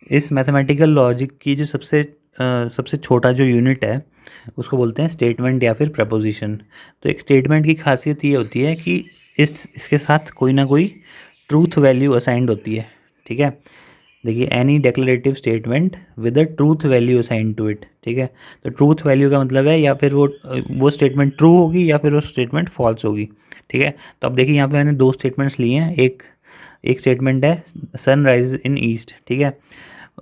इस mathematical logic की जो सबसे छोटा जो यूनिट है उसको बोलते हैं स्टेटमेंट या फिर प्रपोजिशन। तो एक स्टेटमेंट की खासियत ये होती है कि इसके साथ कोई ना कोई ट्रूथ वैल्यू असाइंड होती है। ठीक है, देखिए any declarative statement with a truth value assign to it. ठीक है, तो ट्रूथ वैल्यू का मतलब है या फिर वो स्टेटमेंट ट्रू होगी या फिर वो स्टेटमेंट फॉल्स होगी। ठीक है, तो अब देखिए यहाँ पे मैंने दो स्टेटमेंट्स लिए हैं। एक स्टेटमेंट है सन राइज इन ईस्ट। ठीक है,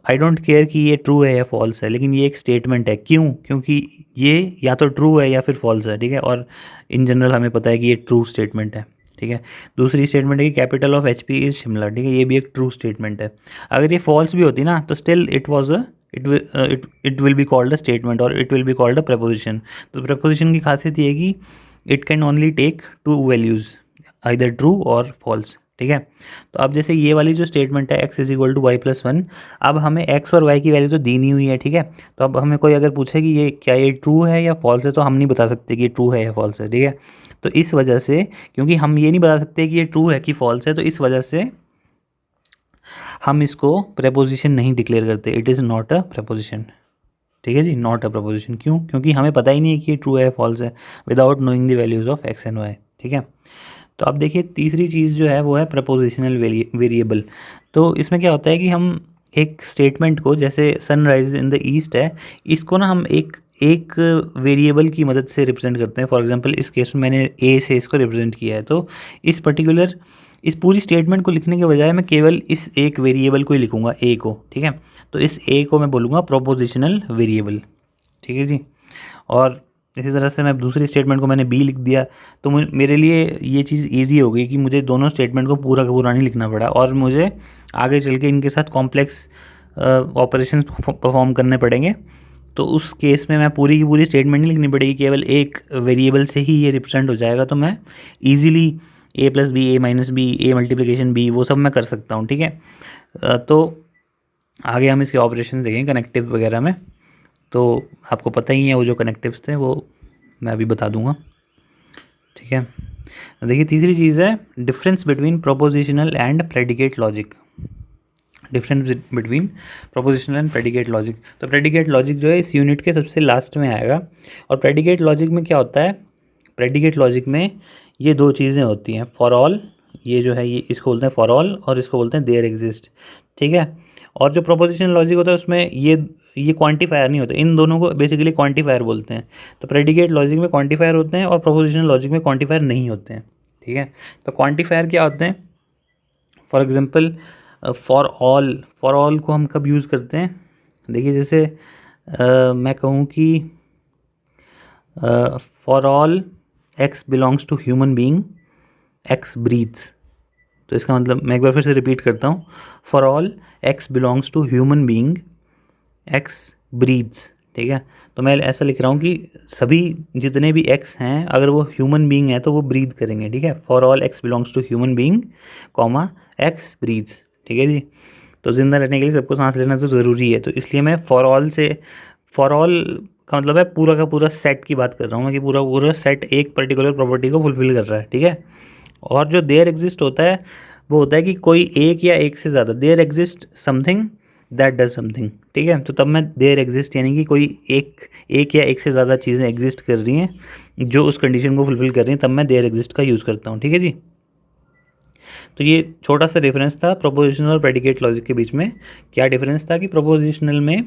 आई डोंट केयर कि ये ट्रू है या फॉल्स है, लेकिन ये एक स्टेटमेंट है। क्यों? क्योंकि ये या तो ट्रू है या फिर फॉल्स है। ठीक है, और इन जनरल हमें पता है कि ये ट्रू स्टेटमेंट है। ठीक है, दूसरी स्टेटमेंट है कि capital of HP is Shimla. ठीक है, ये भी एक ट्रू स्टेटमेंट है। अगर ये फॉल्स भी होती ना तो still it will be called a statement और it will be called a proposition. तो प्रपोजिशन की खासियत ये है कि it can only take two values, either true और फॉल्स। ठीक है, तो अब जैसे ये वाली जो स्टेटमेंट है x is equal to Y plus one, अब हमें x और y की वैल्यू तो दी नहीं हुई है। ठीक है, तो अब हमें कोई अगर पूछे कि ये क्या ये ट्रू है या फॉल्स है तो हम नहीं बता सकते कि ये ट्रू है या फॉल्स है। ठीक है, तो इस वजह से, क्योंकि हम ये नहीं बता सकते कि ये ट्रू है कि फॉल्स है, तो इस वजह से हम इसको प्रपोजिशन नहीं डिक्लेयर करते। It is not a preposition. ठीक है जी, नॉट अ प्रपोजिशन। क्यों? क्योंकि हमें पता ही नहीं है कि ये ट्रू है फॉल्स है without knowing the values of x and y। ठीक है, तो अब देखिए तीसरी चीज़ जो है वो है प्रपोजिशनल वेरिएबल। तो इसमें क्या होता है कि हम एक स्टेटमेंट को, जैसे सनराइज इन द ईस्ट है, इसको ना हम एक एक वेरिएबल की मदद से रिप्रेजेंट करते हैं। फॉर एग्जांपल इस केस में मैंने ए से इसको रिप्रेजेंट किया है, तो इस पूरी स्टेटमेंट को लिखने के बजाय मैं केवल इस एक वेरिएबल को ही लिखूंगा, ए को। ठीक है, तो इस ए को मैं बोलूँगा प्रोपोजिशनल वेरिएबल। ठीक है जी, और इसी तरह से मैं दूसरी स्टेटमेंट को मैंने बी लिख दिया, तो मेरे लिए ये चीज़ ईजी हो गई कि मुझे दोनों स्टेटमेंट को पूरा का पूरा नहीं लिखना पड़ा और मुझे आगे चल के इनके साथ कॉम्प्लेक्स ऑपरेशंस परफॉर्म करने पड़ेंगे। तो उस केस में मैं पूरी की पूरी स्टेटमेंट नहीं लिखनी पड़ेगी, केवल एक वेरिएबल से ही ये रिप्रेजेंट हो जाएगा। तो मैं easily a plus B, A minus B, A multiplication B, वो सब मैं कर सकता हूँ। ठीक है, तो आगे हम इसके ऑपरेशन देखेंगे कनेक्टिव वगैरह में, तो आपको पता ही है वो जो कनेक्टिव्स थे वो मैं अभी बता दूंगा। ठीक है, देखिए तीसरी चीज़ है difference between prepositional and predicate logic. Difference between prepositional and predicate logic. तो प्रेडिकेट लॉजिक जो है इस यूनिट के सबसे लास्ट में आएगा। और प्रेडिकेट लॉजिक में क्या होता है? प्रेडिकेट लॉजिक में ये दो चीज़ें होती हैं, फॉर ऑल, ये जो है ये इसको बोलते हैं फॉर ऑल और इसको बोलते हैं देयर एग्जिस्ट। ठीक है, और जो प्रोपोजिशनल लॉजिक होता है उसमें ये क्वांटिफायर नहीं होता। इन दोनों को बेसिकली क्वांटिफायर बोलते हैं। तो प्रेडिकेट लॉजिक में क्वांटिफायर होते हैं और प्रोपोजिशनल लॉजिक में क्वांटिफायर नहीं होते हैं। ठीक है, तो क्वांटिफायर क्या होते हैं? फॉर एग्जांपल फॉर ऑल को हम कब यूज़ करते हैं? देखिए जैसे मैं कहूँ कि for all X belongs to human being, X breathes. तो इसका मतलब मैं एक बार फिर से रिपीट करता हूँ, for all X belongs to human being, X breathes. ठीक है, तो मैं ऐसा लिख रहा हूँ कि सभी जितने भी एक्स हैं अगर वो ह्यूमन बीइंग है तो वो ब्रीथ करेंगे। ठीक है, for all X belongs to human being comma X breathes. ठीक है जी, तो ज़िंदा रहने के लिए सबको सांस लेना तो ज़रूरी है, तो इसलिए मैं फॉर ऑल का मतलब है पूरा का पूरा सेट की बात कर रहा हूँ मैं, कि पूरा पूरा सेट एक पर्टिकुलर प्रॉपर्टी को फुलफिल कर रहा है। ठीक है, और जो देयर एग्जिस्ट होता है वो होता है कि कोई एक या एक से ज़्यादा, there exist something that does something. ठीक है, तो तब मैं देयर एग्जिस्ट यानी कि कोई एक या एक से ज़्यादा चीज़ें एग्जिस्ट कर रही हैं जो उस कंडीशन को फुलफिल कर रही हैं, तब मैं देयर एग्जिस्ट का यूज़ करता हूँ। ठीक है जी, तो ये छोटा सा डिफरेंस था प्रोपोजिशनल और प्रेडिकेट लॉजिक के बीच में। क्या डिफरेंस था कि प्रोपोजिशनल में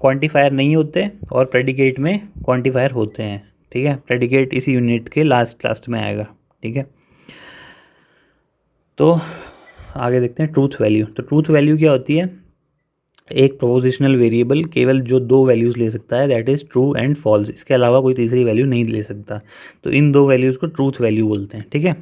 क्वांटिफायर नहीं होते और प्रेडिकेट में क्वांटिफायर होते हैं। ठीक है, प्रेडिकेट इसी यूनिट के लास्ट में आएगा। ठीक है, तो आगे देखते हैं ट्रूथ वैल्यू। तो ट्रूथ वैल्यू क्या होती है? एक प्रोपोजिशनल वेरिएबल केवल जो दो वैल्यूज़ ले सकता है, that is true and false. इसके अलावा कोई तीसरी वैल्यू नहीं ले सकता। तो इन दो वैल्यूज़ को ट्रूथ वैल्यू बोलते हैं। ठीक है,